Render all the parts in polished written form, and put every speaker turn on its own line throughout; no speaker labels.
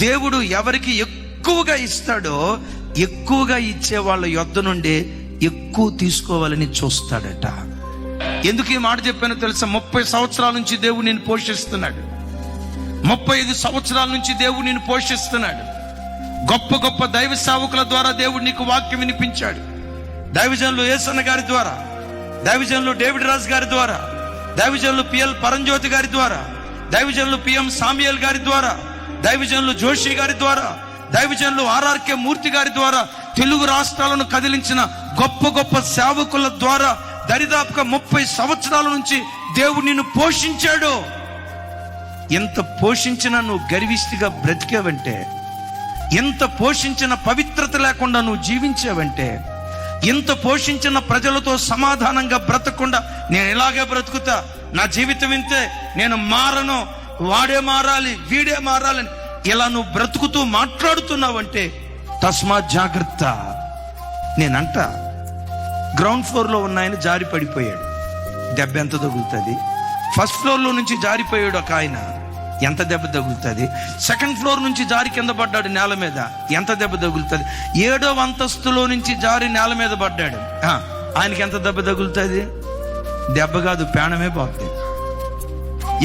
దేవుడు ఎవరికి ఎక్కువగా ఇస్తాడో ఎక్కువగా ఇచ్చే వాళ్ళ యొద్ద నుండి ఎక్కువ తీసుకోవాలని చూస్తాడట. ఎందుకు ఈ మాట చెప్పానో తెలుసా? 30 సంవత్సరాల నుంచి దేవుడు నిన్ను పోషిస్తున్నాడు. 35 సంవత్సరాల నుంచి దేవుడు నిన్ను పోషిస్తున్నాడు. గొప్ప గొప్ప దైవ సేవకుల ద్వారా దేవుడు నీకు వాక్యం వినిపించాడు. దైవజనులు యేసన్న గారి ద్వారా, దైవజనులు డేవిడ్ రాజ్ గారి ద్వారా, దైవజనులు పిఎల్ పరంజ్యోతి గారి ద్వారా, దైవజనులు పిఎం సామ్యుయల్ గారి ద్వారా, దైవజనులు జోషి గారి ద్వారా, దైవజనులు ఆర్ఆర్కే మూర్తి గారి ద్వారా, తెలుగు రాష్ట్రాలను కదిలించిన గొప్ప గొప్ప సేవకుల ద్వారా దరిదాపుగా 30 సంవత్సరాల నుంచి దేవుడు నిన్ను పోషించాడు. ఎంత పోషించినా నువ్వు గర్విష్టిగా బ్రతికావంటే, ఎంత పోషించిన పవిత్రత లేకుండా నువ్వు జీవించావంటే, ఎంత పోషించిన ప్రజలతో సమాధానంగా బ్రతకకుండా నేను ఇలాగే బ్రతుకుతా, నా జీవితం ఇంతే, నేను మారను, వాడే మారాలి, వీడే మారాలని ఇలా నువ్వు బ్రతుకుతూ మాట్లాడుతున్నావంటే తస్మాత్ జాగ్రత్త. నేనంట, గ్రౌండ్ ఫ్లోర్లో ఉన్న ఆయన జారి పడిపోయాడు, దెబ్బ ఎంత తగులుతుంది? ఫస్ట్ ఫ్లోర్లో నుంచి జారిపోయాడు ఒక ఆయన, ఎంత దెబ్బ తగులుతుంది? సెకండ్ ఫ్లోర్ నుంచి జారి కింద పడ్డాడు నేల మీద, ఎంత దెబ్బ తగులుతుంది? 7వ అంతస్తులో నుంచి జారి నేల మీద పడ్డాడు, ఆయనకి ఎంత దెబ్బ తగులుతుంది? దెబ్బ కాదు, ప్రాణమే పోతుంది.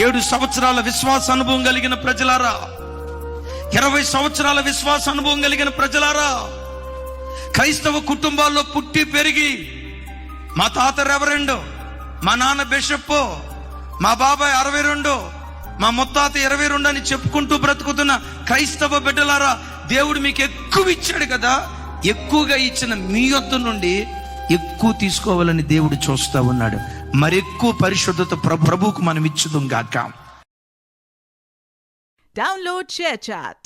7 సంవత్సరాల విశ్వాస అనుభవం కలిగిన ప్రజలారా, 20 సంవత్సరాల విశ్వాస అనుభవం కలిగిన ప్రజలారా, క్రైస్తవ కుటుంబాల్లో పుట్టి పెరిగి మా తాత రెవరెండు, మా నాన్న బిషప్, మా బాబాయ్ 62, మా ముత్తాత 22 అని చెప్పుకుంటూ బ్రతుకుతున్న క్రైస్తవ బిడ్డలారా, దేవుడు మీకు ఎక్కువ ఇచ్చాడు కదా. ఎక్కువగా ఇచ్చిన మీ యొద్ద నుండి ఎక్కువ తీసుకోవాలని దేవుడు చూస్తా ఉన్నాడు. మరెక్కువ పరిశుద్ధత ప్రభువుకు మనం ఇచ్చుదాం గాక.
Download ShareChat.